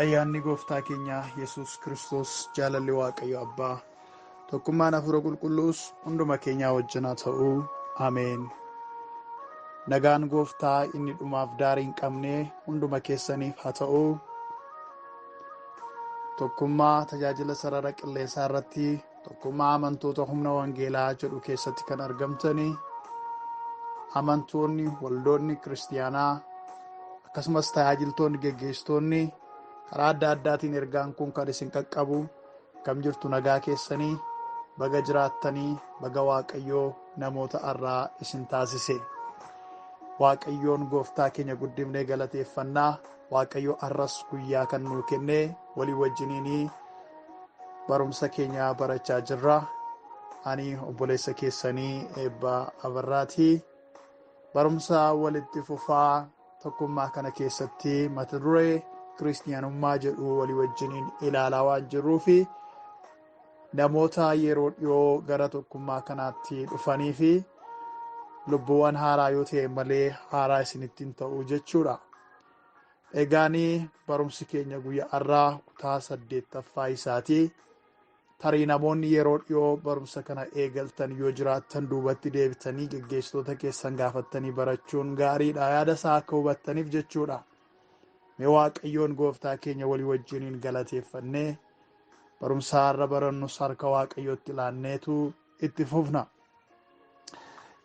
Ayyaanni gooftaa keenya Yesuus Kiristoos, jaalalli Waaqayyo Abbaa, tokkummaan Hafuura Qulqulluus hunduma keenyaa wajjin haa ta'u. Ameen. Nagaan gooftaa inni dhumaaf daarii hin qabne hunduma keessaniif haa ta'u. Tokkummaa tajaajila sarara qilleensaa irratti tokkummaa amantoota humna wangeelaa jedhu keessatti kan argamtanii amantoonni, waldoonni kiristaanaa akkasumas tajaajiltoonni geggeessitoonni karaa adda addaatiin ergaan kun kan isin qaqqabu kam jirtu nagaa keessanii baga jiraattanii baga Waaqayyoo namoota irraa isin taasise. Waaqayyoon gooftaa keenya guddifnee galateeffannaa. Waaqayyo arras guyyaa kan nuu kenne walii wajjiniin barumsa keenya barachaa jirra. Ani obboleessa keessanii Eebbaa Abarraatii. Barumsa walitti fufaa tokkummaa kana keessatti mata duree Kirstaanummaa jedhu walii wajjiniin ilaalaa waan jirruufi namoota yeroo dhiyoo gara tokkummaa kanaatti dhufanii fi lubbuuwwan haaraa yoo ta'e malee haaraa isinitti hin ta'u jechuudha. Egaanii barumsi keenya guyyaa har'aa kutaa 8ffaa isaati. Tarii namoonni yeroo dhiyoo barumsa kana eegaltan yoo jiraattan duubatti deebitanii geggeessitoota keessan gaafattanii barachuun gaariidha. Yaada isaa akka hubattaniif jechuudha. Mee Waaqayyoon gooftaa keenya walii wajjiniin galateeffannee barumsa har'a barannus harka Waaqayyootti ilaanneetu itti fufna.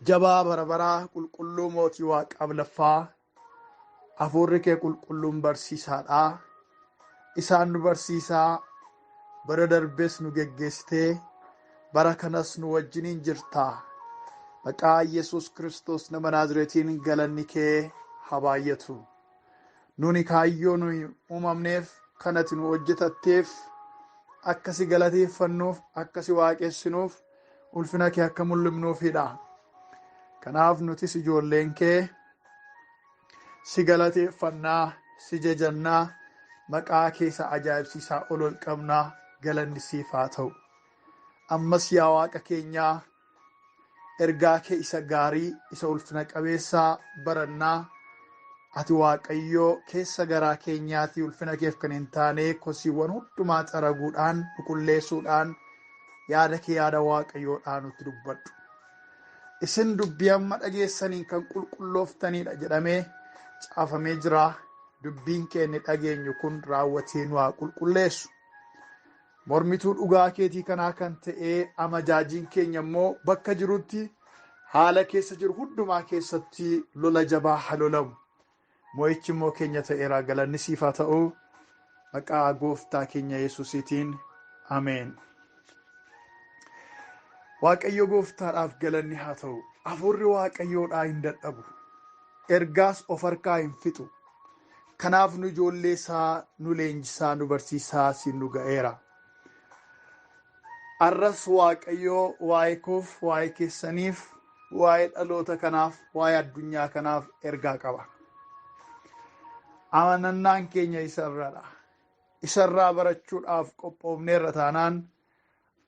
Jabaa barabaraa qulqulluu mootii Waaqaaf laffaa hafuurri kee qulqulluun barsiisaadha. Isaan nu barsiisaa, bara darbees nu geggeessitee bara kanas nu wajjiniin jirta. Maqaa Yesuus Kiristoos nama Naazreetiin galanni kee haa baay'atu. Nuni kaayyoo nuyi uumamneef kanatti nu hojjetatteef akkasi galateeffannuuf akkasi waaqessinuuf ulfina kee akka mul'ifnuufidha. Kanaaf nutis ijoolleen kee si galateeffannaa, si jajannaa, maqaa keessa ajaa'ibsiisaa ol qabnaa. Galanni siif haa ta'u. Ammas yaa Waaqa keenyaa ergaa kee isa gaarii isa ulfina qabeessaa barannaa. Ati Waaqayyoo keessa garaa keenyaatti ulfina keef kan hin taane kosiiwwan hundumaa xaraguudhaan qulqulleessuudhaan yaada kee yaada Waaqayyoodhaan nutti dubbadhu. Isin dubbii amma dhageessaniin kan qulqullooftaniidha jedhamee caafamee jira. Dubbiin kee inni dhageenyu kun raawwatee nu haa qulqulleessu. Mormituu dhugaa keetii kanaa kan ta'ee amajaajiin keenya immoo bakka jirutti haala keessa jiru hundumaa keessatti lola jabaa haa lolamu. Mo'ichi immoo keenya ta'eera. Galanni siif haa ta'u. Maqaa gooftaa keenya Yesuusiitiin ameen. Waaqayyo gooftaadhaaf galanni haa ta'u. Hafuurri Waaqayyoodhaa hin dadhabu. Ergaas of harkaa hin fixu. Kanaaf nu ijoollee isaa, nu leenjisaa, nu barsiisaa siin nu ga'eera. Arras Waaqayyoo waa'ee koof, waa'ee keessaniif, waa'ee dhaloota kanaaf, waa'ee addunyaa kanaaf ergaa qaba. Amanannaan keenya isarradha. Isarraa barachuudhaaf qophoofneerra taanaan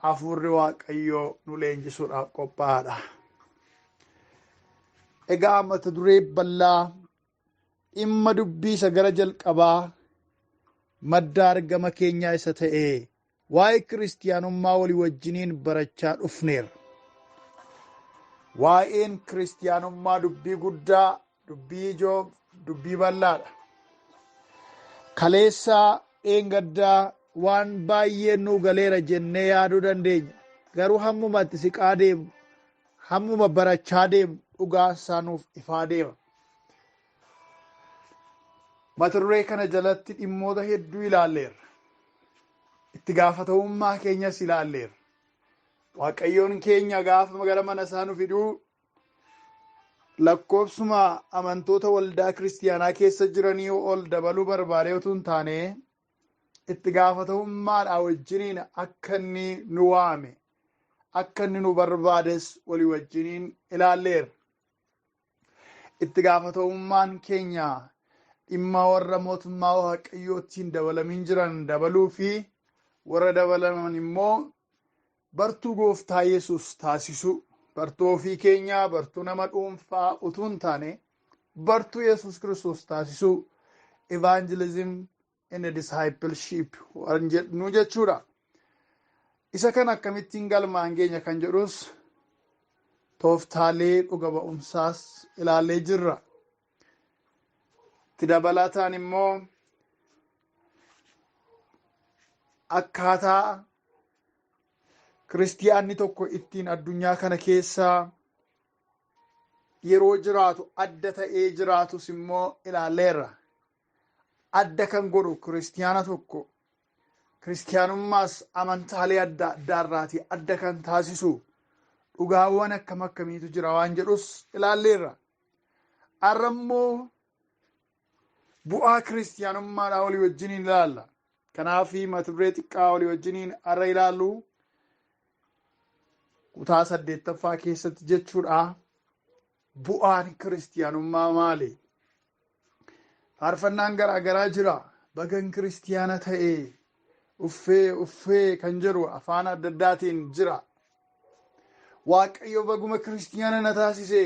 hafuurri Waaqayyoo nu leenjisuudhaaf qophaa'aadha. Egaa mata duree bal'aa dhimma dubbii isa gara jalqabaa madda argama keenyaa isa ta'e waa'ee Kiristaanummaa walii wajjiniin barachaa dhufneerra. Waa'een Kiristaanummaa dubbii guddaa, dubbii ijoo, dubbii bal'aadha. Kaleessaa dheengaddaa waan baay'ee nu galeera jennee yaaduu dandeenya. Garuu hammuma itti siqaa deemu, hammuma barachaa deemu dhugaan isaa nuuf ifaa deema. Mata duree kana jalatti dhimmoota hedduu ilaalleerra. Itti gaafatamummaa keenyas ilaalleerra. Waaqayyoon keenya gaafa gara mana isaa nu fiduu lakkoofsuma amantoota waldaa kiristaanaa keessa jiranii ol dabaluu barbaadee utuu hin taane itti gaafatamummaadhaa wajjiniin akka inni nu waame, akka inni nu barbaades walii wajjiniin ilaalleerra. Itti gaafatamummaan keenya dhimma warra mootummaa Waaqayyootiin dabalamiin jiran dabaluu fi warra dabalaman immoo bartuu gooftaa Yesuus taasisuu, bartuu ofii keenyaa, bartuu nama dhuunfaa utuu hin taane bartuu Yesuus Kiristoos taasisuu, evangelism in a discipleship waan jedhu jechuudha. Isa kan akkamittiin galmaan geenya kan jedhus tooftaalee dhuga ba'umsaas ilaallee jirra. Itti dabalataan immoo akkaataa kiristiyaanni tokko ittiin addunyaa kana keessaa yeroo jiraatu adda ta'ee jiraatus immoo ilaalleerra. Adda kan godhu kiristiyaana tokko kiristiyaanummaas amantaalee adda addaarraatii adda kan taasisu dhugaawwan akkam akkamiitu jira waan jedhus ilaalleerra. Har'a immoo bu'aa kiristiyaanummaadhaa walii wajjiniin ilaalla. Kanaaf mata duree xiqqaa walii wajjiniin har'a ilaallu kutaa 8ffaa keessatti jechuudha. Bu'aan kiristiyaanummaa maali? Faarfannaan garaagaraa jira. Bagan kiristiyaana ta'ee uffee kan jedhu afaan adda addaatiin jira. Waaqayyo baguma kiristiyaana na taasise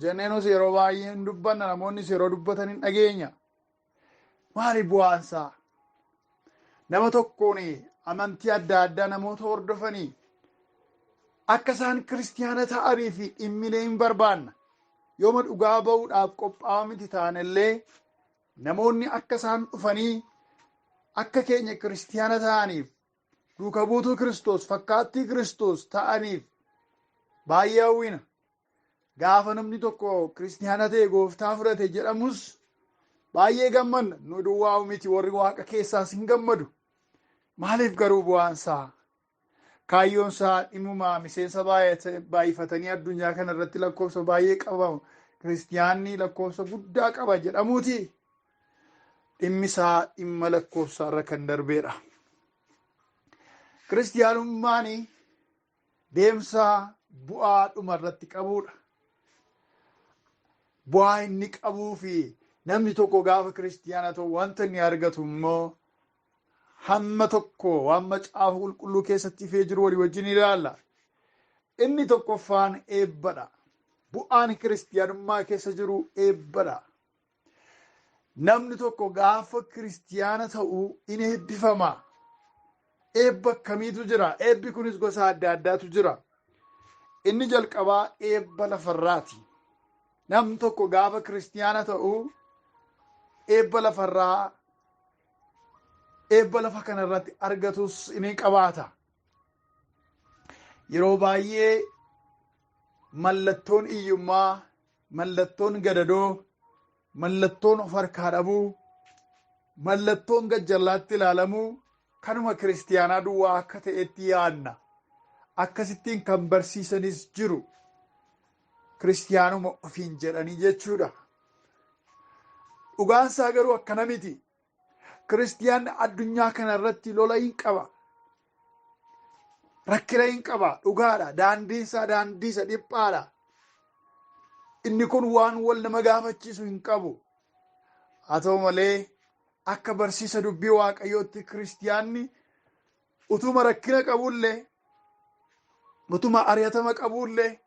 jenneenus yeroo baay'ee hin dubbanna, namoonnis yeroo dubbatan hin dhageenya. Maali bu'aansaa? Nama tokkoon amantii adda addaa namoota hordofanii akka isaan kiristiyaana ta'anii fi dhimmilee hin barbaanna. Yooma dhugaa ba'uudhaaf qophaa'aa miti taanillee namoonni akka isaan dhufanii akka keenya kiristiyaana ta'aniif duuka buutuu Kiristoos fakkaattii Kiristoos ta'aniif baay'ee hawwina. Gaafa namni tokko kiristiyaana ta'e gooftaa fudhate jedhamus baay'ee gammanna. Nu duwwaa miti, warri waaqa keessaas hin gammadu. Maaliif garuu bu'aansaa? Kaayyoonsaa dhimmumaa miseensa baay'ifatanii addunyaa kana irratti lakkoofsa baay'ee qabamu. Kiristiyaanni lakkoofsa guddaa qaba jedhamuuti. Dhimmisaa dhimma lakkoofsaarra kan darbeedha. Kiristiyaanummaan deemsa bu'aa dhuma irratti qabuudha. Bu'aa inni qabuu fi namni tokko gaafa kiristiyaana ta'u wanta inni argatu immoo hamma tokko waan macaafa qulqulluu keessatti ifee jiru walii wajjin ilaalla. Inni tokkoffaan eebbadha. Bu'aan kiristiyaanummaa keessa jiru eebbadha. Namni tokko gaafa kiristiyaana ta'u in eebbifama. Eebba akkamiitu jira? Eebbi kunis gosa adda addaatu jira. Inni jalqabaa eebba lafarraati. Namni tokko gaafa kiristiyaana ta'u eebba lafarraa, eebba lafa kanarratti argatus inni qabaata. Yeroo baay'ee mallattoon hiyyummaa, mallattoon gadadoo, mallattoon of harkaa dhabuu, mallattoon gajjallaatti ilaalamuu kanuma kiristiyaanaa duwwaa akka ta'etti yaadna. Akkasittiin kan barsiisanis jiru. Kiristiyaanuma ofiin jedhanii jechuudha. Dhugaansaa garuu akkana miti. Kiristiyaanni addunyaa kana irratti lola hin qaba. Rakkina hin qaba. Dhugaadha. Daandiinsaa daandiisa dhiphaadha. Inni kun waan wal nama gaafachiisu hin qabu. Haa ta'u malee akka barsiisa dubbii Waaqayyootti kiristiyaanni utuma rakkina qabullee, utuma ari'atama qabullee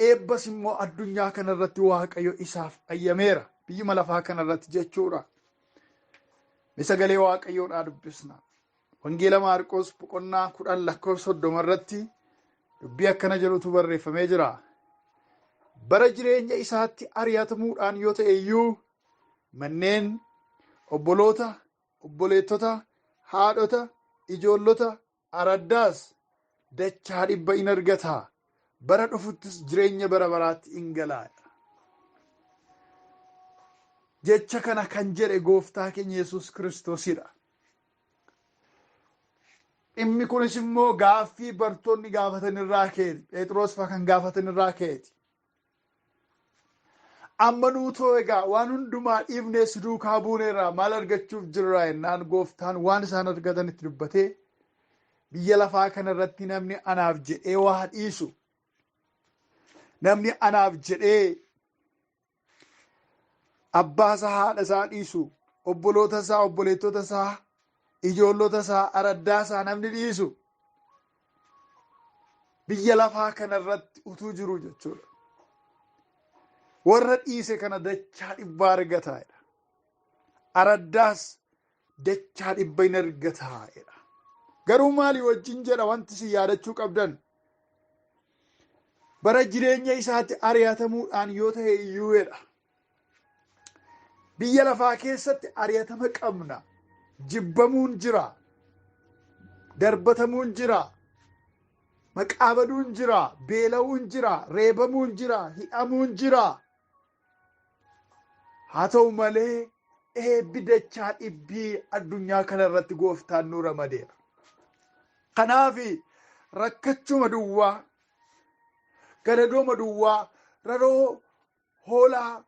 eebbas immoo addunyaa kana irratti Waaqayyo isaaf ayyameera. Biyyuma lafaa kana irratti jechuudha. Sagalee Waaqayyoodhaa dubbisna. Wangeela Maarqos boqonnaa 10 lakkoofsa 30 irratti dubbii akkana jedhutu barreeffamee jira. Bara jireenya isaatti ari'atamuudhaan yoo ta'e iyyuu manneen, obboloota, obboleettota, haadhota, ijoollota, araddaas dachaa 100 in argata. Bara dhufuttis jireenya bara baraatti in gala. Jecha kana kan jedhe gooftaa keenya Yesuus Kiristoosidha. Dhimmi kunis immoo gaaffii bartoonni gaafatan irraa ka'eeti. Phexros fa'aa kan gaafatan irraa ka'eeti. Amma nuutoo egaa waan hundumaa dhiifnee si duukaa buuneerraa maal argachuuf jirra jennaan gooftaan waan isaan argatan itti dubbatee biyya lafaa kana irratti namni anaaf jedhee waa dhiisu, namni anaaf jedhee abbaa isaa haadha isaa dhiisu, obboloota isaa obboleettota isaa ijoollota isaa araddaa isaa namni dhiisu biyya lafaa kanarratti utuu jiru jechuudha. Warra dhiise kana dachaa dhibbaa argataadha. Araddaas dachaa dhibba hin argataadha. Garuu maalii wajjin jedha wanti si yaadachuu qabdan? Bara jireenya isaatti ari'atamuudhaan yoo ta'e iyyuudha. Biyya lafaa keessatti ari'atama qabna. Jibbamuun jira. Darbatamuun jira. Maqaa baduun jira. Beela'uun jira. Reebamuun jira. Hidhamuun jira. Haa ta'u malee eebbi dachaa dhibbii addunyaa kanarratti gooftaan nu ramadeera. Kanaaf rakkachuma duwwaa, gadadooma duwwaa, raroo hoolaa,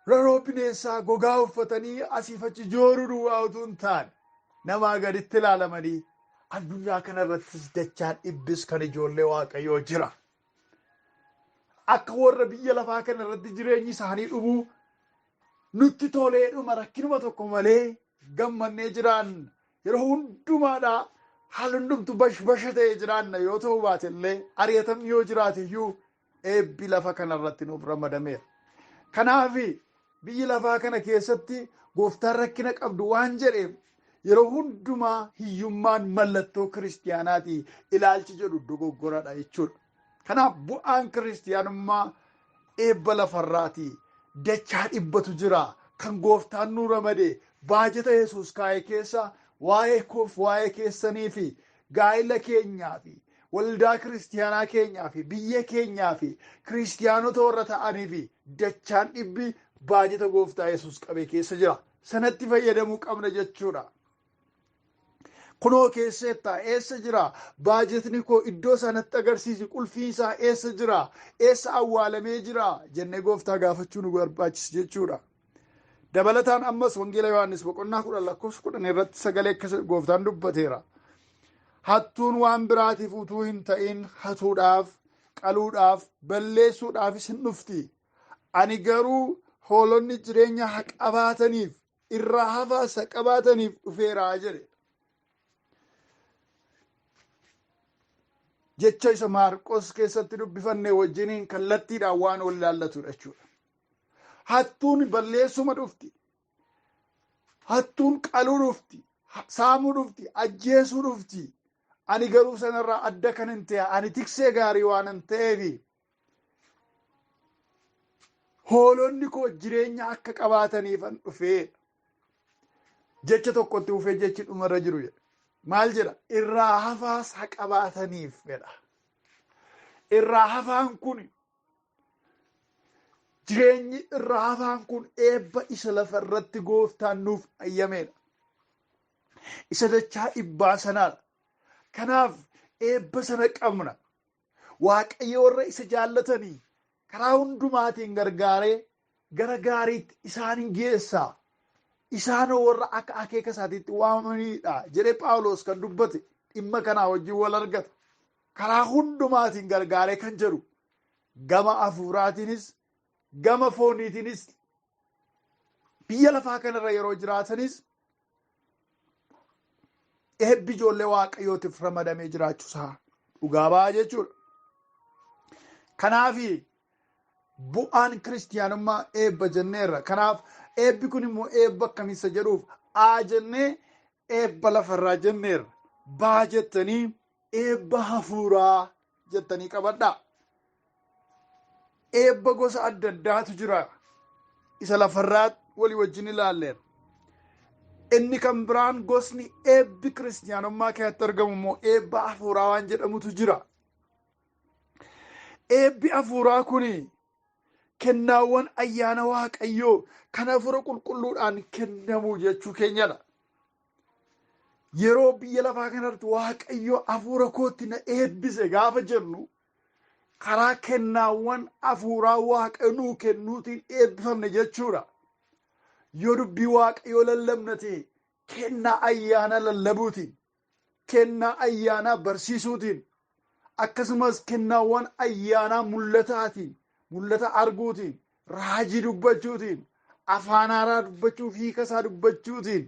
raroo bineensaa gogaa uffatanii asiif achi jooruu duwwaa utuu hin taane namaa gaditti ilaalamanii addunyaa kanarrattis dachaan dhibbis kan ijoollee Waaqayyoo jira. Akka warra biyya lafaa kanarratti jireenyi isaanii dhumuu nutti toleedhuma rakkinuma tokko malee gammannee jiraanna. Yeroo hundumaadhaa haalli hundumtu basha ta'ee jiraanna yoo ta'u baate illee ari'atamni yoo jiraate iyyuu eebbi lafa kanarratti nuuf ramadameera. Kanaaf biyyi lafaa kana keessatti gooftaan rakkina qabdu waan jedheef yeroo hundumaa hiyyummaan mallattoo kiristiyaanaati ilaalchi jedhu dogoggoradha jechuudha. Kanaaf bu'aan kiristiyaanummaa eebba lafarraati. Dachaa dhibbatu jira kan gooftaan nu ramade baajata Yesuus kaa'e keessa waa'ee koof waa'ee keessanii fi gaa'ila keenyaa fi waldaa kiristiyaanaa keenyaa fi biyya keenyaa fi kiristiyaanota warra ta'anii fi dachaan dhibbi baajata gooftaa Yesuus qabe keessa jira. Sanatti fayyadamuu qabna jechuudha. Kunoo keessetta eessa jira? Baajatni koo iddoo sanatti agarsiisi. Qulfiin isaa eessa jira? Eessa awwaalamee jira? Jennee gooftaa gaafachuu nu barbaachisa jechuudha. Dabalataan ammas wangeela Yohaannis boqonnaa 10:10 irratti sagalee akkas gooftaan dubbateera. Hattuun waan biraatiif utuu hin ta'in hatuudhaaf, qaluudhaaf, balleessuudhaafis hin dhufti. Ani garuu hoolonni jireenya haa qabaataniif, irraa hafaas haa qabaataniif dhufeera jedhe. Jecha isa Maarqos keessatti dubbifanne wajjiniin kallattiidhaan waan wal ilaallatudha jechuudha. Hattuun balleessuma dhufti. Hattuun qaluu dhufti. Saamuu dhufti. Ajjeesuu dhufti. Ani garuu sanarraa adda kan hin ta'e ani tiksee gaarii waan hin ta'eef hoolonni koo jireenya akka qabaataniifan dhufee jecha tokkotti dhufee jechi dhumarra jiru jedha. Maal jedha? Irraa hafaas haa qabaataniif jedha. Irraa hafaan kun jireenyi irraa hafaan kun eebba isa lafarratti gooftaan nuuf ayyameedha. Isa dachaa dhibbaa sanaadha. Kanaaf eebba sana qabna. Waaqayyo warra isa jaallatanii karaa hundumaatiin gargaaree gara gaariitti isaan geessaa. Isaan warra akka akeeka isaatiitti waamamanidha jedhee Phaawulos kan dubbate dhimma kanaa wajjin wal argata. Karaa hundumaatiin gargaaree kan jedhu gama hafuuraatiinis gama fooniitiinis biyya lafaa kanarra yeroo jiraatanis eebbi ijoollee Waaqayyootiif ramadamee jiraachuusaa dhugaa ba'a jechuudha. Kanaaf bu'aan kiristiyaanummaa eebba jenneerra. Kanaaf eebbi kun immoo eebba akkamiisa jedhuuf A jennee eebba lafarraa jenneerra. Baa jettanii eebba hafuuraa jettanii qabadhaa. Eebba gosa adda addaatu jira. Isa lafarraa walii wajjin ilaalleerra. Inni kan biraan gosni eebbi kiristiyaanummaa keessatti argamu immoo eebba hafuuraa waan jedhamutu jira. Eebbi hafuuraa kuni kennaawwan ayyaana Waaqayyoo kan hafuura qulqulluudhaan kennamu jechuu keenyadha. Yeroo biyya lafaa kanarratti Waaqayyo hafuura kootti na eebbise gaafa jennu karaa kennaawwan hafuuraa Waaqayyo nuu kennuutiin eebbifamne jechuudha. Yoo dubbii Waaqayyoo lallabnate kennaa ayyaana lallabuutiin, kennaa ayyaanaa barsiisuutiin, akkasumas kennaawwan ayyaanaa mul'ataatiin, mul'ata arguutiin, raajii dubbachuutiin, afaan haaraa dubbachuu fi hiika isaa dubbachuutiin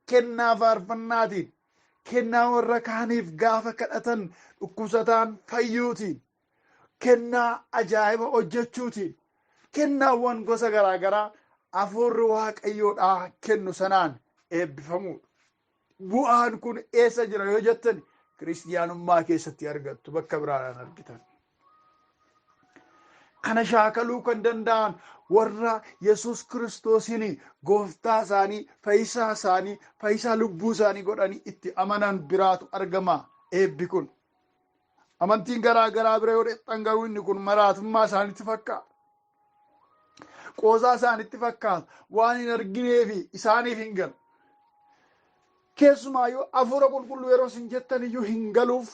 kennaa faarfannaatiin, kennaa warra kaaniif gaafa kadhatan dhukkubsataan fayyuutiin, kennaa ajaa'iba hojjechuutiin, kennaawwan gosa garaagaraa hafuurri waaqayyoodhaa kennu sanaan eebbifamuudha. Bu'aan kun eessa jira yoo jettan kiristaanummaa keessatti argattu, bakka biraadhaan argitan. Kana shaakaluu kan danda'an warra Yesuus Kiristoosiin gooftaa isaanii, fayyisaa isaanii, fayyisaa lubbuu isaanii godhanii itti amanan biraatu argama. Eebbi kun amantiin garaagaraa bira yoo dhexxan garuu inni kun maraatummaa isaanitti fakkaata. Qoosaa isaanitti fakkaata. Waan hin arginee fi isaaniif hin galu. Keessumaa yoo hafuura qulqulluu yeroo isin jettan iyyuu hin galuuf.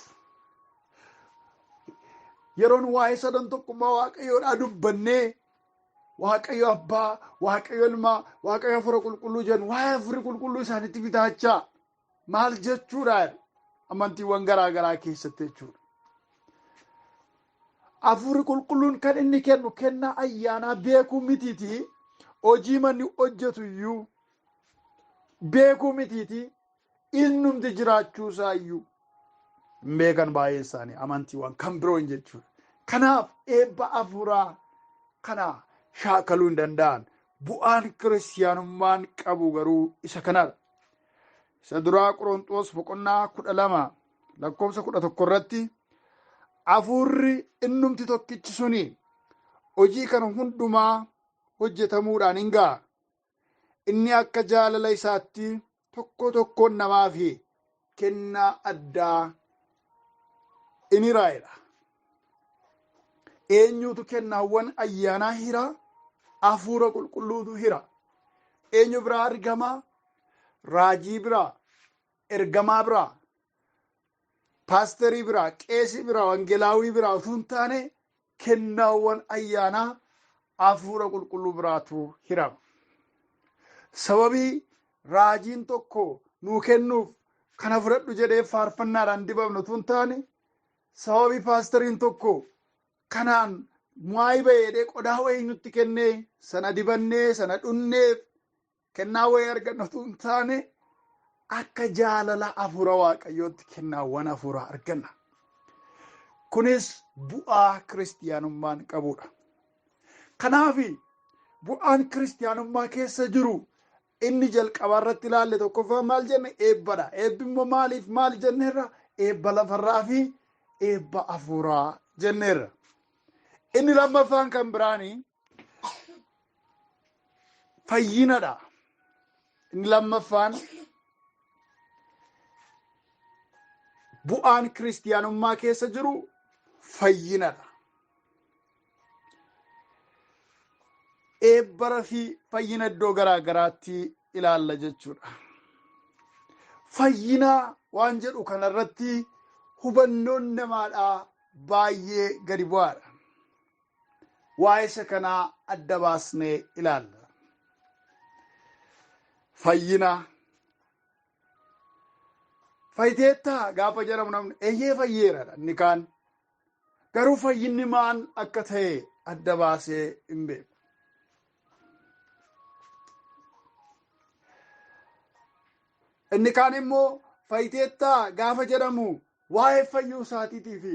Yeroon waa'ee sadan tokkummaa waaqayyoodhaa dubbannee waaqayyo abbaa, waaqayyo ilmaa, waaqayyo hafuura qulqulluu jennu waa'ee hafuurri qulqulluu isaanitti bitaachaa maal jechuudha? Amantiiwwan garaagaraa keessatti jechuudha. Hafuurri qulqulluun kan inni kennu kennaa ayyaanaa beekuu mitiitii, hojii manni hojjetu iyyuu beekuu mitiitii, innumti jiraachuusaa iyyuu hin beekan baay'een isaanii amantiiwwan kan biroon jechuudha. Kanaaf eebba hafuuraa kana shaakaluu hin danda'an. Bu'aan kiristaanummaan qabu garuu isa kanadha. Isa duraa Qorontos boqonnaa 12 lakkoofsa 11 irratti hafuurri innumti tokkichi suni hojii kana hundumaa hojjetamuudhaan hin ga'a. Inni akka jaalala isaatti tokko tokkoon namaa fi kennaa addaa in hiraa'edha. Eenyutu kennaawwan ayyaanaa hira? Hafuura qulqulluutu hira. Eenyu biraa argama? Raajii biraa, ergamaa biraa, paasterii biraa, qeesii biraa, wangeelaawii biraa utuu hin taane kennaawwan ayyaanaa hafuura qulqulluu biraatu hirama. Sababii raajiin tokko nuu kennuuf kana fudhadhu jedhee faarfannaadhaan dibamnu utuu hin taane, sababii paasteriin tokko kanaan mu'aayi ba'eedhee qodaa wayii nutti kennee sana dibannee sana dhunneef kennaa wayii argannu utuu hin taane akka jaalala hafuura waaqayyootti kennaawwan hafuuraa arganna. Kunis bu'aa kiristaanummaan qabudha. Kanaaf bu'aan kiristaanummaa keessa jiru inni jalqabaa irratti ilaalle tokkoffaa maal jenne? Eebbadha. Eebbi immoo maaliif maal jenneerra? Eebba lafarraa fi eebba hafuuraa jenneerra. Inni lammaffaan kan biraanii fayyinadha. Inni lammaffaan bu'aan kiristaanummaa keessa jiru fayyinadha. Eebbara fi fayyina iddoo garaagaraatti ilaalla jechuudha. Fayyina waan jedhu kanarratti hubannoon namaadhaa baay'ee gadi bu'aadha. Waa'ee isa kanaa adda baasnee ilaalla. Fayyina. Fayyiteettaa gaafa jedhamu namni eeyyee fayyeeradha. Inni kaan garuu fayyinni maal akka ta'e adda baasee hin beeku. Inni kaan immoo fayyiteettaa gaafa jedhamu waa'ee fayyuu isaatiitii fi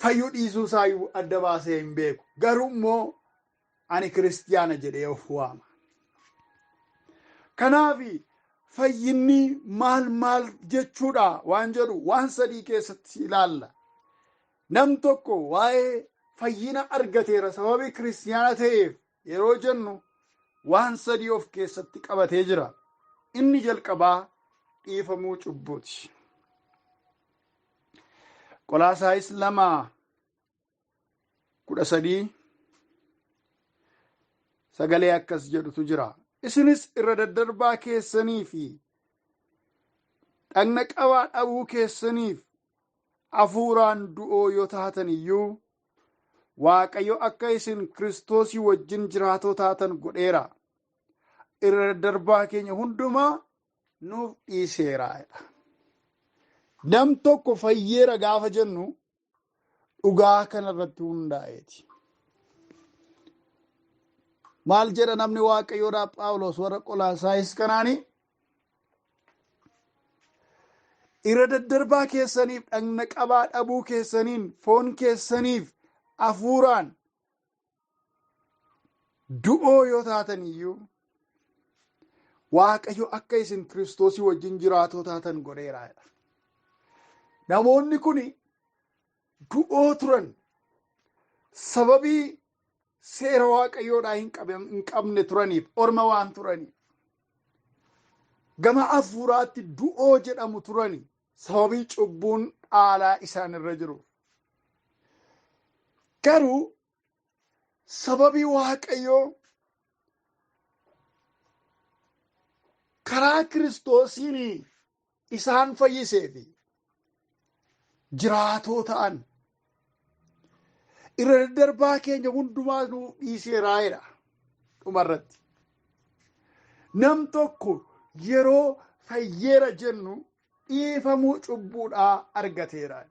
fayyuu dhiisuu isaayyuu adda baasee hin beeku. Garuu immoo ani kiristaana jedhee of waama. Kanaaf fayyinni maal jechuudha waan jedhu waan sadii keessatti ilaalla. Nam tokko waa'ee fayyina argateera sababii kiristaana ta'eef yeroo jennu waan sadii of keessatti qabatee jira. Inni jalqabaa dhiifamuu cubbuuti. Qolaasaayis 2:13 sagalee akkas jedhutu jira. Isinis irra daddarbaa keessanii fi dhagna qabaa dhabuu keessaniif hafuuraan du'oo yoo taatan iyyuu Waaqayyo akka isin Kiristoosii wajjin jiraatoo taatan godheera. Irra daddarbaa keenya hundumaa nuuf dhiiseera. Nam tokko fayyeera gaafa jennu dhugaa kanarratti hundaa'eeti. Maal jedha namni Waaqayyoodhaa Phaawulos warra Qolaasaayis kanaanii? irra daddarbaa keessaniif dhagna qabaa dhabuu keessaniin foon keessaniif hafuuraan du'oo yoo taatan iyyuu Waaqayyo akka isin Kiristoosii wajjin jiraatoo taatan godheera. Namoonni kun du'oo turan sababii seera Waaqayyoodhaa hin qabne turaniif, orma waan turaniif. Gama hafuuraatti du'oo jedhamu turani sababii cubbuun dhaalaa isaan irra jiru. Garuu sababii Waaqayyoo karaa Kiristoosiin isaan fayyisee fi jiraatoo ta'an irra daddarbaa keenya hundumaa nuuf dhiiseeraayedha. Dhumarratti nam tokko yeroo fayyeera jennu dhiifamuu cubbuudhaa argateera.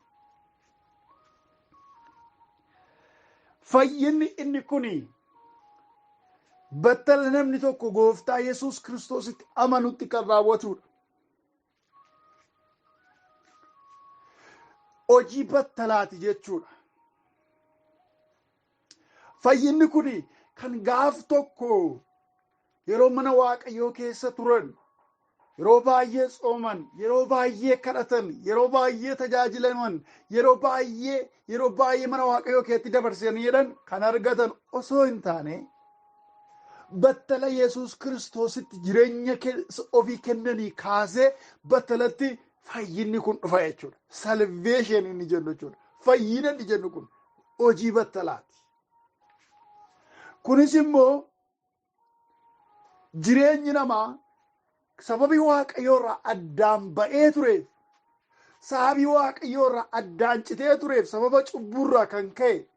Fayyinni inni kuni battala namni tokko gooftaa Yesuus Kiristoositti amanutti kan raawwatudha. Hojii battalaati jechuudha. Fayyinni kuni kan gaaf tokko yeroo mana Waaqayyoo keessa turan, yeroo baay'ee tsooman, yeroo baay'ee kadhatan, yeroo baay'ee tajaajilaman, yeroo baay'ee mana Waaqayyoo keessatti dabarsanii jedhan kan argatan osoo hin taane battala Yesuus Kiristoositti jireenya ofii kennanii kaasee battalatti fayyinni kun dhufa jechuudha. Salveeshin inni jennu jechuudha. Fayyina inni jennu kun hojii battalaati. Kunis immoo jireenyi namaa sababii Waaqayyoorraa addaan ba'ee tureef, sababii Waaqayyoorraa addaan citee tureef, sababa cubburraa kan ka'e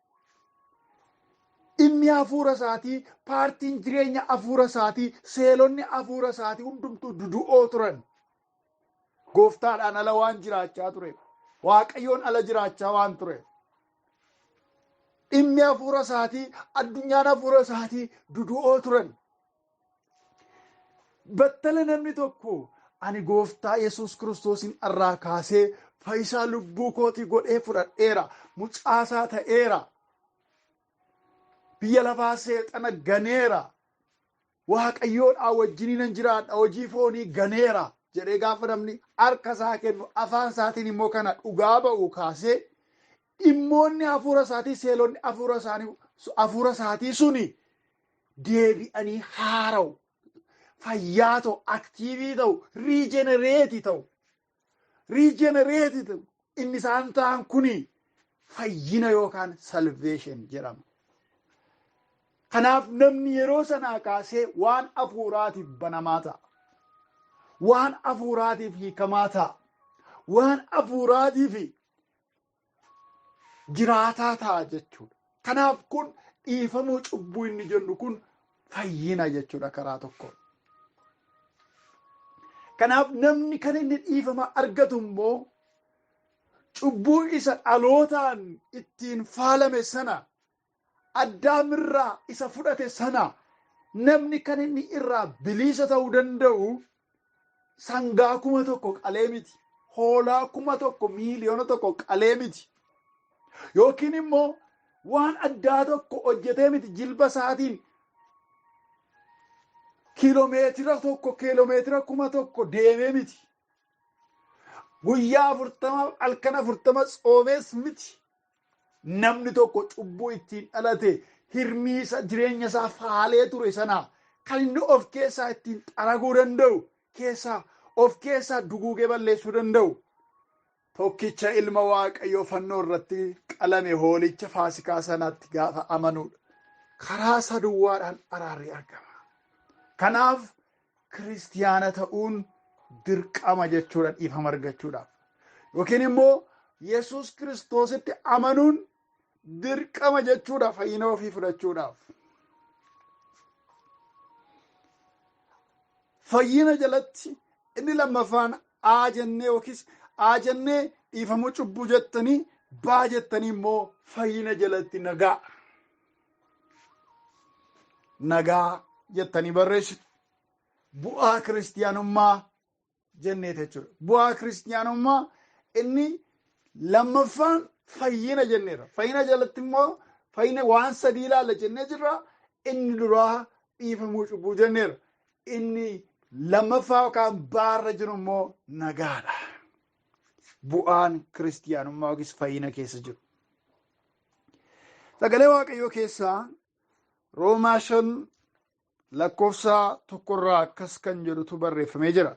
inni hafuura isaatii, paartiin jireenya hafuura isaatii, seelonni hafuura isaatii hundumtuu dudu'oo turan. Gooftaadhaan ala waan jiraachaa tureef, Waaqayyoon ala jiraachaa waan tureef, dhimmi hafuura isaatii, addunyaan hafuura isaatii dudu'oo turan. Battala namni tokko ani gooftaa Yesuus Kiristoosin irraa kaasee fayyisaa lubbuu kootii godhee fudhadheera, mucaasaa ta'eera, biyya lafaa seexana ganeera, Waaqayyoodhaa wajjiniin jiraadha, hojii foonii ganeera jedhee gaafa namni harka isaa kennu afaan isaatiin immoo kana dhugaa ba'u kaasee dhimmoonni hafuura isaatii, seelonni hafuura isaatii suni deebi'anii haara'u, fayyaa ta'u, aktiivii ta'u, riijenereetii ta'u. Inni isaan ta'an kuni fayyina yookaan salveeshin jedhama. Kanaaf namni yeroo sanaa kaasee waan hafuuraatiif banamaa ta'a. Waan hafuuraatiif hiikamaa ta'a. Waan hafuuraatiif jiraataa ta'a jechuudha. Kanaaf kun dhiifamuu cubbuu inni jennu kun fayyina jechuudha karaa tokkoon. Kanaaf namni kan inni dhiifama argatu immoo cubbuu isa dhalootaan ittiin faalame sana, addaamirraa isa fudhate sana, namni kan inni irraa bilisa ta'uu danda'u sangaa 1,000 qalee miti, hoolaa 1,000 miiliyoona 1 qalee miti, yookiin immoo waan addaa tokko hojjetee miti jilba isaatiin kiiloomeetira 1,000 deemee miti, guyyaa 40 halkan 40 tsoomees miti. Namni tokko cubbuu ittiin dhalate hirmiisa jireenya isaa faalee ture sana kan inni of keessaa ittiin xaraguu danda'u, of keessaa duguugee balleessuu danda'u tokkicha ilma Waaqayyoo fannoo irratti qalame hoolicha Faasikaa sanaatti gaafa amanuudha. Karaa saduwwaadhaan araarri argama. Kanaaf kiristiyaana ta'uun dirqama jechuudha dhiifama argachuudhaaf. Yookiin immoo Yesuus Kiristoositti amanuun dirqama jechuudha fayyina ofii fudhachuudhaaf. Fayyina jalatti inni lammaffaan A jennee yookiis A jennee dhiifamuu cubbuu jettanii, B jettanii immoo fayyina jalatti nagaa. Nagaa jettanii barreessitu. Bu'aa kiristaanummaa jennee jechuudha. Bu'aa kiristaanummaa inni lammaffaan fayyina jenneera. Fayyina jalatti immoo fayyina waan sadii ilaalla jennee jirra. Inni duraa dhiifamuu cubbuu jenneera. Inni lammaffaa yookaan baarra jiru immoo nagaadha. Bu'aan kiristaanummaa yookiis fayyina keessa jiru. Sagalee Waaqayyoo keessaa Roomaa 5:1 akkas kan jedhutu barreeffamee jira.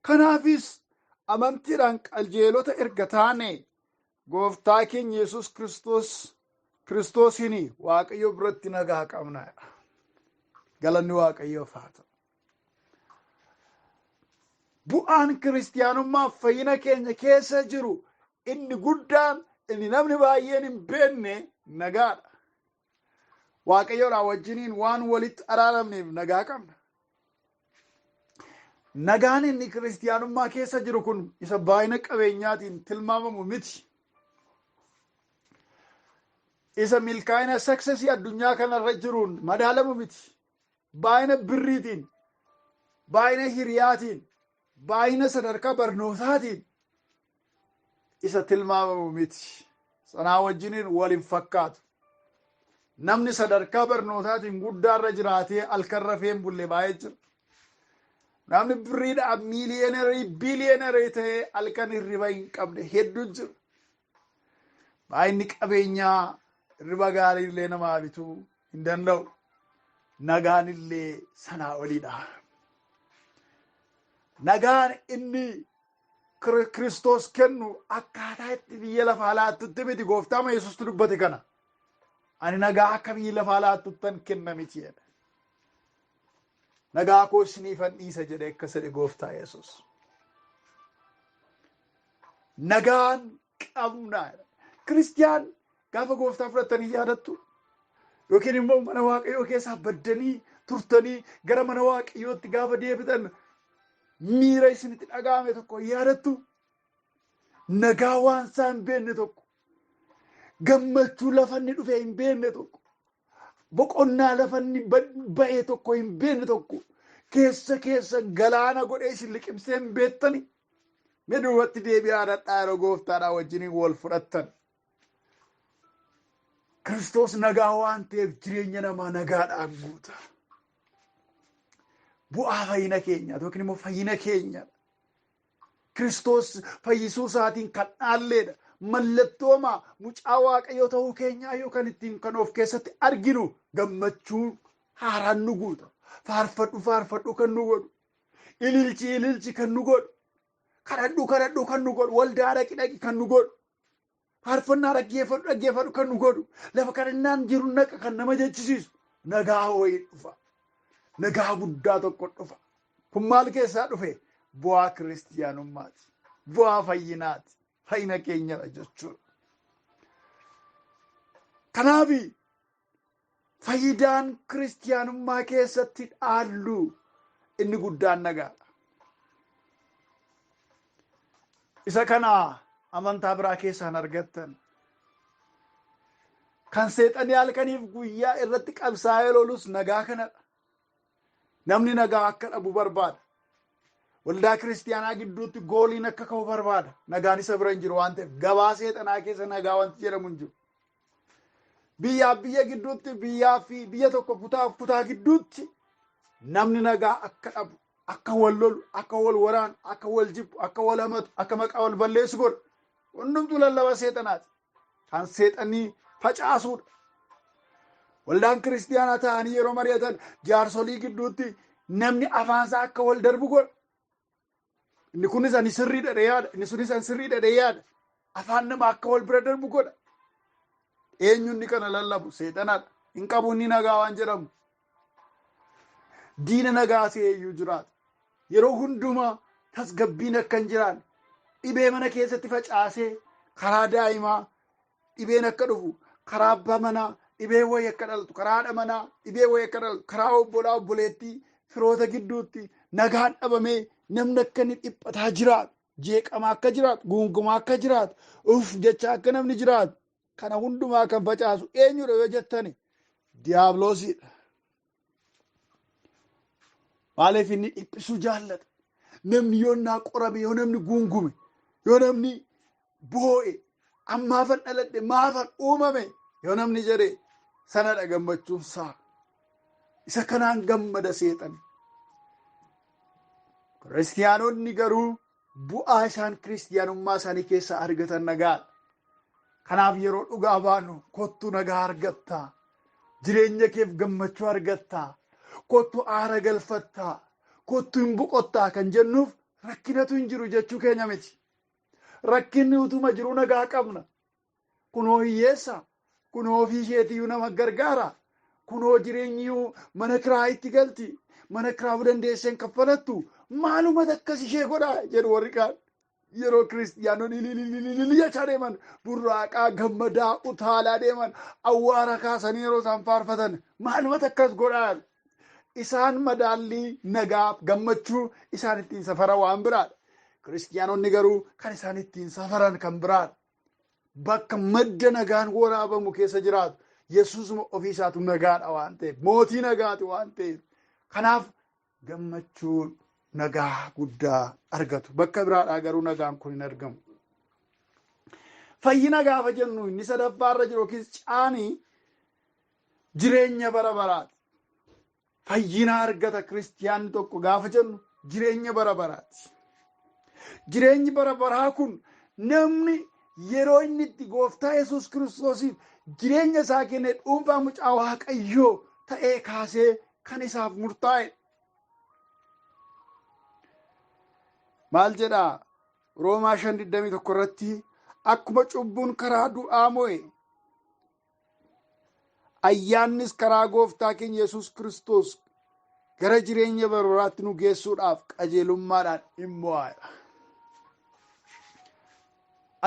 Kanaafis amantiidhaan qajeelota erga taane gooftaa keenya Yesuus Kiristoosiin Waaqayyo biratti nagaa qabna. Galanni Waaqayyoof haa ta'u. Bu'aan kiristaanummaa fayyina keenya keessa jiru inni guddaan inni namni baay'een hin beekne nagaadha. Waaqayyoodhaan wajjiniin waan walitti araaramneef nagaa qabna. Nagaan inni kiristaanummaa keessa jiru kun isa baay'ina qabeenyaatiin tilmaamamu miti. Isa milkaa'ina saksesii addunyaa kanarra jiruun madaalamu miti. Baay'ina birriitiin, baay'ina hiriyaatiin, baay'ina sadarkaa barnootaatiin isa tilmaamamu miti. Sanaa wajjiniin waliin fakkaatu. Namni sadarkaa barnootaatiin guddaarra jiraatee halkan rafee hin bulle baay'ee jira. Namni birriidhaan miiliyeenarii, biiliyeenarii ta'ee halkan hirriba hin qabne hedduu jira. Baay'inni qabeenyaa hirriba gaarii illee namaa bituu hin danda'u. Nagaan illee sanaa oliidha. Nagaan inni Kiristoos kennu akkaataa itti biyya lafaa laattutti miti. Gooftaa Yesuustu dubbate kana. Ani nagaa akka biyya lafaa laattuttan kenna miti jedha. Nagaa koo isiniifan dhiisa jedhe akkas jedhe Gooftaa Yesuus. Nagaan qabna. Kiristiyaan gaafa Gooftaa fudhattanii yaadattu yookiin immoo mana Waaqayyoo keessaa baddanii turtanii gara mana Waaqayyootti gaafa deebitan miira isinitti dhaga'ame tokko yaadattu. Nagaa waan isaa hin beekne tokko, gammachuu lafanni dhufe hin beekne tokko, boqonnaa lafanni ba'e tokko hin beekne tokko keessa galaana godhee isin liqimsee hin beektani. Mee duubatti deebi'aa dhadhaa yeroo Gooftaadhaa wajjiniin wal fudhattan. Kiristoos nagaa waan ta'eef jireenya namaa nagaadhaan guuta. Bu'aa fayyina keenyaa yookiin immoo fayyina keenya. Kiristoos fayyisuu isaatiin kan dhaalleedha. Mallattooma mucaa Waaqayyoo ta'uu keenyaa yookaan ittiin kan of keessatti arginu gammachuu haaraan nu guuta. Faarfadhu kan nu godhu. Ililchi kan nu godhu. Kadhadhu kan nu godhu. Waldaa dhaqi kan nu godhu. Faarfannaa dhaggeeffadhu kan nu godhu. Lafa kadhannaan jiru naqa kan nama jechisiisu. Nagaa wayii dhufa. Nagaa guddaa tokko dhufa. Kun maal keessaa dhufe? Bu'aa kiristaanummaati. Bu'aa fayyinaati. Fayyina keenyadha jechuudha. Kanaaf fayyidaan kiristaanummaa keessatti dhaallu inni guddaan nagaadha. Isa kana amantaa biraa keessaan argattan. Kan seexanii halkaniif guyyaa irratti qabsaa'ee lolus nagaa kanadha. Namni nagaa akka dhabu barbaada. Waldaa kiristaanaa gidduutti gooliin akka ka'u barbaada. Nagaan isa bira hin jiru waan ta'eef gabaa seexanaa keessa nagaa wanti jedhamu hin jiru. Biyyaaf biyya gidduutti biyyaa fi biyya tokko kutaa gidduutti namni nagaa akka dhabu, akka wal lolu, akka wal waraanu, akka wal jibbu, akka wal hamatu, akka maqaa wal balleessu godha. Hundumtuu lallaba seexanaati. Kan seexanii facaasuudha. Waldaan kiristaanaa ta'anii yeroo mari'atan jaarsolii gidduutti namni afaansaa akka wal darbu godha. Inni kunis ani sirriidha yaada. Inni sunis ani sirriidha yaada. Afaan nama akka wal bira darbu godha. Eenyuun kana lallabu seexanaadha. Hin qabu inni nagaa waan jedhamu. Diina nagaa seeyyuu jiraata. Yeroo hundumaa tasgabbiin akka hin jiraanne. Dhibee mana keessatti facaasee karaa daa'imaa dhibeen akka dhufu, karaa abbaa manaa dhibee wayii akka dhalatu, karaa haadha manaa dhibee wayii akka dhalatu, karaa obbolaa obboleettii firoota gidduutti nagaan dhabamee namni akka inni dhiphataa jiraatu, jeeqamaa akka jiraatu, guungumaa akka jiraatu, jecha akka namni jiraatu kana hundumaa kan facaasu eenyudha yoo jettani diiyaabiloosiidha. Maaliif inni dhiphisuu jaallata? namni yoo naa qorame, yoo namni guungume, yoo namni boo'e, ammaafan dhaladhe, maafan uumame yoo namni jedhe sanadha gammachuunsaa. Isa kanaan gammada seexan. Kiristiyaanonni garuu bu'aa isaan kiristiyaanummaa isaanii keessaa argatan nagaadha. Kanaaf yeroo dhugaa baanu kottu nagaa argattaa, jireenya keef gammachuu argattaa, kottu aara galfattaa, kottu hin boqottaa kan jennuuf rakkinatu hin jiru jechuu keenya miti. Rakkinni utuma jiru nagaa qabna. Kunoo hiyyeessa, kunoo ofii isheetiyyuu nama gargaara, kunoo jireenyiyyuu mana kiraa itti galti, mana kiraa'uu dandeesseen kaffalattu, maalumatti akkas ishee godhaa jedhu warri kaan. Yeroo kiristiyaanonni jechaa deeman, burraaqaa, gammadaa, utaalaa deeman, awwaara kaasanii yeroo isaan faarfatan, maalumatti akkas godhaa. Isaan madaallii nagaaf gammachuu isaan ittiin safaran waan biraadha. Kiristiyaanonni garuu kan isaan ittiin safaran kan biraadha. Bakka madda nagaan waraabamu keessa jiraatu Yesuus ofii isaatu nagaadha waan ta'eef, mootii nagaati waan ta'eef. Kanaaf gammachuun nagaa guddaa argatu. Bakka biraadhaa garuu nagaan kun hin argamu. Fayyina gaafa jennu inni sadaffaarra jiru yookiis caanii jireenya bara baraati. Fayyina argata kiristiyaanni tokko gaafa jennu jireenya bara baraati. Jireenyi bara baraa kun namni yeroo inni itti gooftaa Yesuus Kiristoosiif jireenya isaa kenne dhuunfaa mucaa Waaqayyoo ta'ee kaasee kan isaaf murtaa'e. Maal jedhaa Roomaa 5:21 irratti akkuma cubbuun karaa du'aa mo'e ayyaannis karaa gooftaa keenya Yesuus Kiristoos gara jireenya bara baraatti nu geessuudhaaf qajeelummaadhaan in mo'aadha.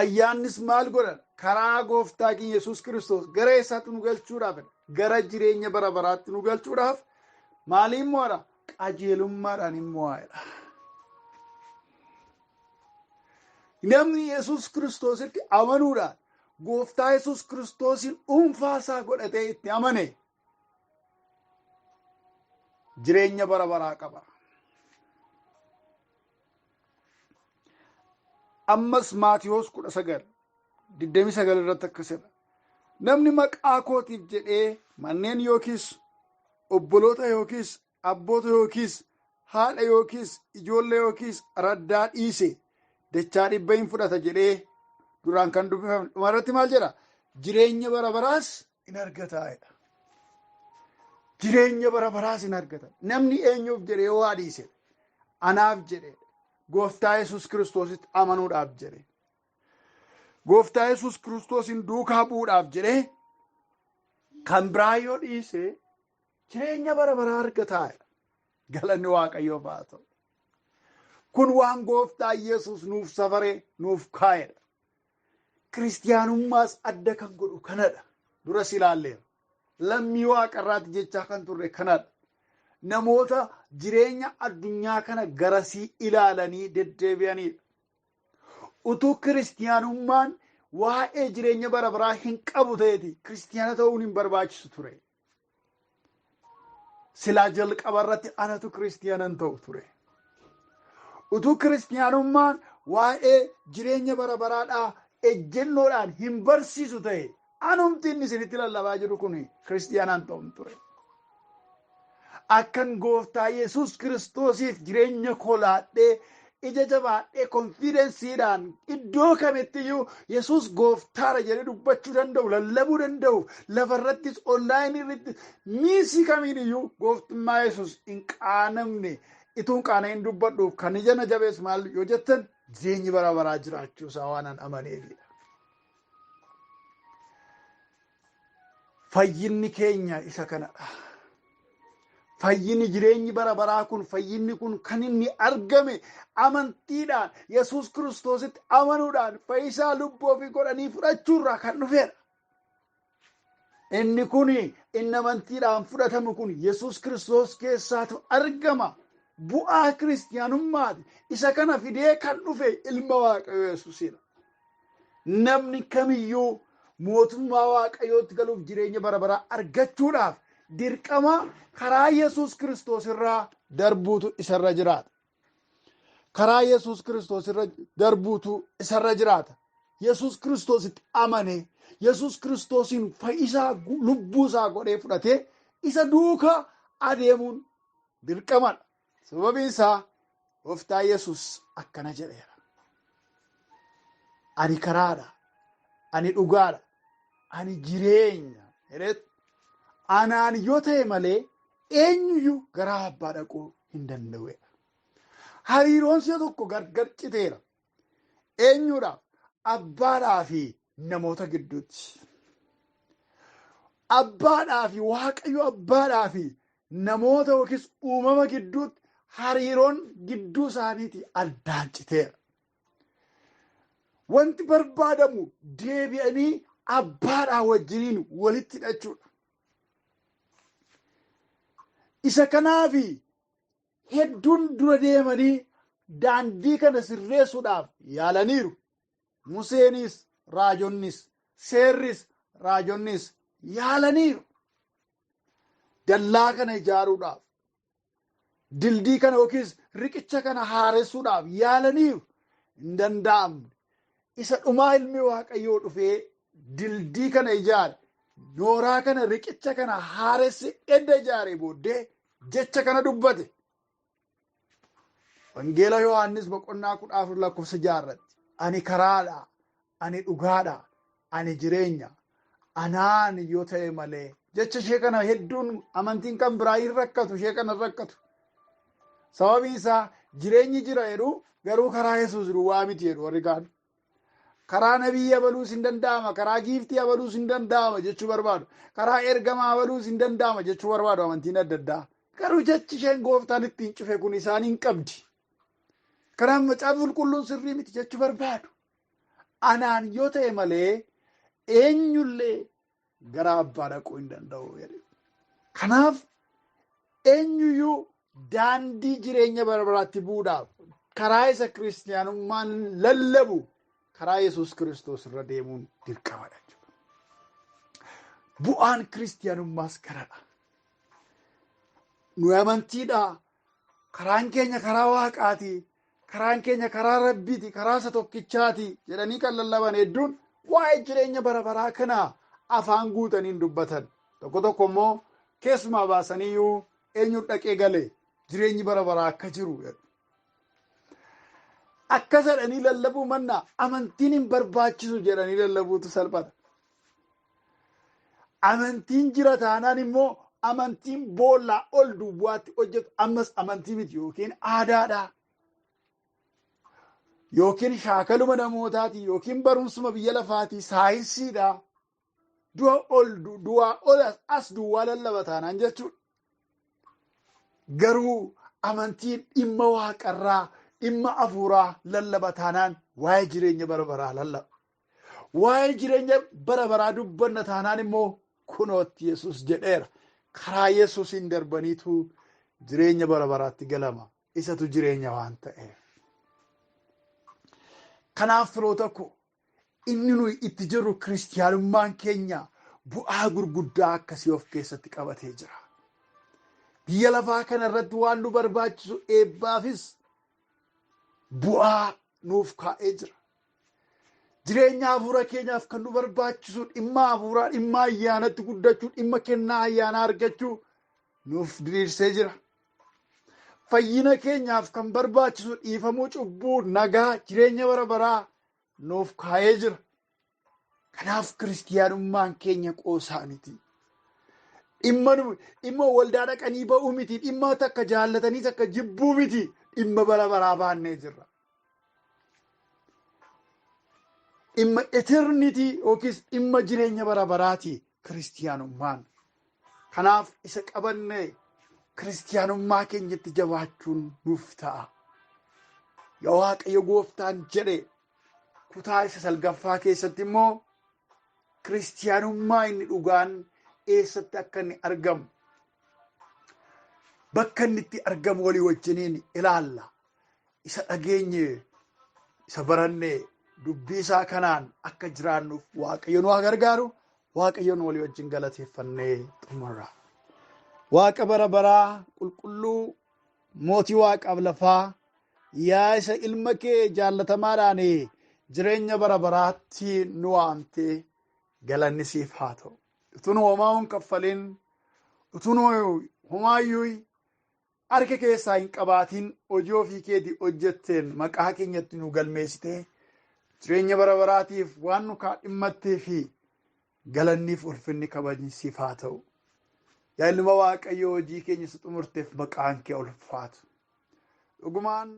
Ayyaannis maal godhan? Karaa gooftaa keenya Yesuus Kiristoos gara eessaatti nu galchuudhaaf, gara jireenya bara baraatti nu galchuudhaaf maaliin mo'aadha? Qajeelummaadhaan in mo'aadha. Namni Yesuus Kiristoositti amanuudhaan gooftaa Yesuus Kiristoosin dhuunfaa isaa godhatee itti amane jireenya bara baraa qaba. Ammas Maatiyos 19:29 irratti akkasidha. Namni maqaa kootiif jedhee manneen yookiis obboloota yookiis abboota yookiis haadha yookiis ijoollee yookiis raddaa dhiise dachaa 100 hin fudhata jedhee duraan kan dubbifame dhumarratti maal jedha? Jireenya bara baraas in argataa'edha. Jireenya bara baraas in argata. Namni eenyuuf jedhee waa dhiise? Anaaf jedhee gooftaa Yesuus Kiristoositti amanuudhaaf jedhee, gooftaa Yesuus Kiristoosin duukaa bu'uudhaaf jedhee kan biraa yoo dhiise jireenya bara baraa argataa'edha. Galanni Waaqayyoof haa ta'u. Kun waan gooftaa Yesuus nuuf safaree nuuf kaa'edha. Kiristiyaanummaas adda kan godhu kanadha. Duras ilaalleera. Lammii waaqarraati jechaa kan turre kanadha. Namoota jireenya addunyaa kana garasii ilaalanii deddeebi'anidha. Utuu kiristiyaanummaan waa'ee jireenya bara baraa hin qabu ta'eeti kiristiyaana ta'uun hin barbaachisu ture. Silaa jalqaba irratti anatu kiristiyaanan ta'u ture. Utuu kiristiyaanummaan waa'ee jireenya bara baraadhaa ejjennoodhaan hin barsiisu ta'e anumti inni isinitti lallabaa jiru kun kiristiyaanaan ta'uun ture. Akkan gooftaa Yesuus Kiristoosiif jireenya kolaadhee ija jabaadhee konfidensiidhaan iddoo kamittiyyuu Yesuus gooftaara jedhee dubbachuu danda'u, lallabuu danda'u, lafarrattis onlaayinii irratti miisii kamiiniyyuu gooftummaa Yesuus hin qaanamne ituun qaana hin dubbadhuuf kan ija na jabeessu maal yoo jettan jireenyi bara baraa jiraachuu isaa waan an amaneefidha. Fayyinni keenya isa kanadha. Fayyinni jireenyi bara baraa kun fayyinni kun kan inni argame amantiidhaan Yesuus Kiristoositti amanuudhaan fayyisaa lubbuu ofii godhanii fudhachuurraa kan dhufedha. Inni kun inni amantiidhaan fudhatamu kun Yesuus Kiristoos keessaatu argama. Bu'aa kiristiyaanummaati. Isa kana fidee kan dhufe ilma Waaqayyoo Yesuusidha. Namni kamiyyuu mootummaa Waaqayyootti galuuf jireenya bara baraa argachuudhaaf dirqama karaa Yesuus Kiristoos irraa darbuutu isarra jiraata. karaa Yesuus Kiristoos irra darbuutu isarra jiraata. Yesuus Kiristoositti amane Yesuus Kiristoosiin fayyisaa lubbuu isaa godhee fudhatee isa duukaa adeemuun dirqamadha. Sababiin isaa Gooftaan Yesuus akkana jedheera. Ani karaadha, ani dhugaadha, ani jireenya jedheetu. Anaan yoo ta'e malee eenyuyyuu gara abbaa dhaquu hin danda'u. Hariiroon si'a tokko gargar citeera. Eenyuudhaaf? Abbaadhaa fi namoota gidduutti. Abbaadhaa fi Waaqayyo abbaadhaa fi namoota yookiis uumama gidduutti hariiroon gidduu isaaniitii addaan citeera. Wanti barbaadamu deebi'anii abbaadhaa wajjiniin walitti hidhachuudha. Isa kanaafi hedduun dura deemanii daandii kana sirreessuudhaaf yaalaniiru. Museenis raajonnis seerris raajonnis yaalaniiru. Dallaa kana ijaaruudhaaf, dildii kana yookiis riqicha kana haaressuudhaaf yaalaniiru. Hin danda'amne. Isa dhumaa ilmi Waaqayyoo dhufee dildii kana ijaare, nooraa kana riqicha kana haaresse edda ijaaree booddee jecha kana dubbate. Wangeela Yohaannis boqonnaa 14:6 ani karaadha, ani dhugaadha, ani jireenya, anaan yoo ta'e malee. Jecha ishee kana hedduun amantiin kan biraa hin rakkatu, ishee kana rakkatu. Sababiin isaa jireenyi jira jedhu garuu karaa Yesuus duwwaa miti jedhu warri kaan. Karaa nabii abaluus hin danda'ama, karaa giiftii abaluus hin danda'ama jechuu barbaadu. Karaa ergamaa abaluus hin danda'ama jechuu barbaadu amantiin adda addaa. Garuu jechi isheen Gooftaan ittiin cufe kun isaan hin qabdi. Kanaan macaafa qulqulluun sirrii miti jechuu barbaadu. Anaan yoo ta'e malee eenyullee gara abbaa dhaquu hin danda'u. Kanaaf eenyuyyuu daandii jireenya bara baraatti bu'uudhaaf karaa isa kiristaanummaan lallabu karaa Yesuus Kiristoos irra deemuun dirqamadha. Bu'aan kiristaanummaas kanadha. Nu amantiidha. Karaan keenya karaa Waaqaati. Karaan keenya karaa Rabbiiti. Karaa isa tokkichaati jedhanii kan lallaban hedduun waa'ee jireenya bara baraa kana afaan guutaniin dubbatan. Tokko tokko immoo keessumaa baasaniyyuu eenyu dhaqee galee jireenyi bara baraa akka jiru. Akkas jedhanii lallabuu mannaa amantiin hin barbaachisu jedhanii lallabuutu salphata. Amantiin jira taanaan immoo amantiin boollaa ol duwwaatti hojjetu ammas amantii miti yookiin aadaadha. Yookiin shaakaluma namootaati yookiin barumsuma biyya lafaati saayinsiidha. Du'aa ol as duwwaa lallaba taanaan jechuudha. Garuu amantiin dhimma waaqarraa dhimma afuuraa lallaba taanaan waa'ee jireenya bara baraa lallaba. Waa'ee jireenya bara baraa dubbanna taanaan immoo kunootti Yesuus jedheera. Karaa Yesuusiin darbaniitu jireenya bara baraatti galama. Isatu jireenya waan ta'eef. Kanaaf firoota koo inni nuyi itti jirru kiristaanummaan keenya bu'aa gurguddaa akkasii of keessatti qabatee jira. Biyya lafaa kana irratti waan nu barbaachisu eebbaafis bu'aa nuuf kaa'ee jira. Jireenya hafuura keenyaaf kan nu barbaachisu dhimma hafuuraa, dhimma ayyaanatti guddachuu, dhimma kennaa ayyaanaa argachuu nuuf diriirsee jira. Fayyina keenyaaf kan barbaachisu dhiifamuu cubbuu, nagaa, jireenya bara baraa nuuf kaa'ee jira. Kanaaf kiristaanummaan keenya qoosaa miti. Dhimma waldaa dhaqanii ba'uu miti. Dhimma takka jaallatanii takka jibbuu miti. Dhimma bara baraa baannee jirra. Dhimma eternitii yookiis dhimma jireenya bara baraati kiristaanummaan. Kanaaf isa qabannee kiristaanummaa keenyatti jabaachuun nuuf ta'a. Yaa Waaqayyo Gooftaan jedhe kutaa isa 9ffaa keessatti immoo kiristaanummaa inni dhugaan eessatti akka inni argamu bakka inni itti argamu walii wajjiniin ilaalla. Isa dhageenye isa baranne dubbii isaa kanaan akka jiraannuuf Waaqayyo nu haa gargaaru. Waaqayyo nu walii wajjin galateeffannee xumurra. Waaqa bara baraa qulqulluu mootii waaqaaf lafaa yaa isa ilma kee jaallatamaadhaan jireenya bara baraatti nu waamtee galanni siif haa ta'u. Utuu nu homaa hin kaffalin, utuu nu homaayyuu harka keessaa hin qabaatiin hojii ofii keetii hojjetteen maqaa keenyatti nu galmeessitee jireenya bara baraatiif waan nu kaadhimmattee fi galanniif ulfinni kabajni siif haa ta'u. Yaa ilma Waaqayyoo hojii keenya isa xumurteef maqaan kee ulfaatu. Dhugumaan